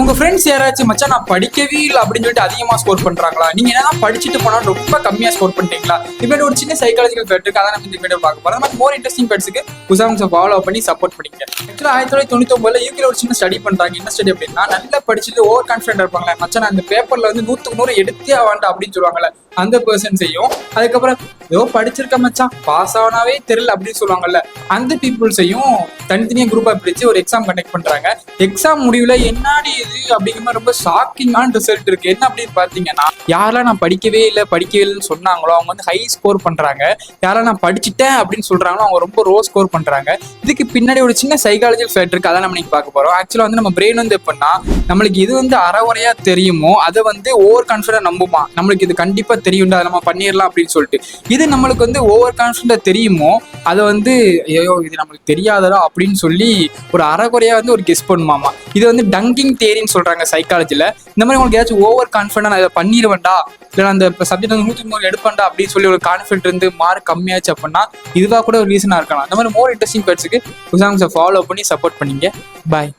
உங்க ஃப்ரெண்ட்ஸ் யாராச்சும் மச்சான் நான் படிக்கவே இல்லை அப்படின்னு சொல்லிட்டு அதிகமா ஸ்கோர் பண்றாங்களா? நீங்க என்னதான் படிச்சுட்டு போனா ரொம்ப கம்மியா ஸ்கோர் பண்ணிட்டீங்களா? இப்போ ஒரு சின்ன சைக்காலஜிக்கல் ஃபேக்ட் இருக்கு, அதான் நம்ம இந்த வீடியோ பார்க்க போறோம். நம்ம மோர் இன்ட்ரெஸ்டிங் ஃபேக்ட்ஸ்க்கு உசாம்ஸை ஃபாலோ பண்ணி சப்போர்ட் பண்ணிக்க. ஆக்சுவலா 1999 யூகேல ஒரு சின்ன ஸ்டடி பண்றாங்க. என்ன ஸ்டடி அப்படின்னா, நல்லா படிச்சுட்டு ஓவர் கான்ஃபிடென்ட் இருப்பாங்களே மச்சான் அந்த பேப்பர்ல வந்து 100க்கு 100 எடுத்தே ஆவாண்டா அப்படின்னு சொல்லுவாங்கல்ல, அந்த பர்சன் செய்யும். அதுக்கப்புறம் ஏதோ படிச்சிருக்க மச்சான் பாஸ் ஆனாவே தெரியல அப்படின்னு சொல்லுவாங்கல்ல, அந்த பீப்புள்ஸையும் தனித்தனியா குரூப்பா பிரிச்சு ஒரு எக்ஸாம் கண்டக்ட் பண்றாங்க. எக்ஸாம் முடிவுல என்னாடி இது அப்படிங்கிற மாதிரி ரொம்ப ஷாக்கிங்கான ரிசல்ட் இருக்கு. என்ன அப்படின்னு பாத்தீங்கன்னா, யாரெல்லாம் நான் படிக்கவே இல்லைன்னு சொன்னாங்களோ அவங்க வந்து ஹை ஸ்கோர் பண்றாங்க. யாரெல்லாம் நான் படிச்சுட்டேன் அப்படின்னு சொல்றாங்களோ அவங்க ரொம்ப ரோ ஸ்கோர் பண்றாங்க. இதுக்கு பின்னாடி ஒரு சின்ன சைக்காலஜிக்கல் ஃபேக்ட் இருக்கு, அதான் நம்ம இன்னைக்கு பார்க்க போறோம். ஆக்சுவலா வந்து நம்ம பிரெயின் வந்து எப்படின்னா, நம்மளுக்கு இது வந்து அறகுறையா தெரியுமோ அதை வந்து ஓவர் கான்ஃபிடென்ட் நம்புமா, நம்மளுக்கு இது கண்டிப்பா தெரியும்டா நம்ம பண்ணிடலாம் அப்படின்னு சொல்லிட்டு. இது நம்மளுக்கு வந்து ஓவர் கான்ஃபிடென்ட் தெரியுமோ அதை வந்து ஐயோ இது நம்மளுக்கு தெரியாதடா அப்படின்னு சொல்லி ஒரு அறகுறையா வந்து ஒரு கெஸ் பண்ணுமாமா. இது வந்து டங்கிங் தியரின்னு சொல்றாங்க சைக்காலஜில. இந்த மாதிரி உங்களுக்கு ஏதாச்சும் ஓவர் கான்ஃபிடென்ட் நான் இதை பண்ணிடுவேன்டா, இல்லை அந்த சப்ஜெக்ட் வந்து 100க்கு 100 எடுப்பேன்டா அப்படின்னு சொல்லி ஒரு கான்ஃபிடென்ட் இருந்து மார்க் கம்மியாச்சு அப்படின்னா இதுவாக கூட ஒரு ரீசனா இருக்கலாம். இந்த மாதிரி மோர் இன்ட்ரெஸ்டிங் ஃபேக்ட்ஸ்க்கு உசாம்ஸை ஃபாலோ பண்ணி சப்போர்ட் பண்ணீங்க. பாய்.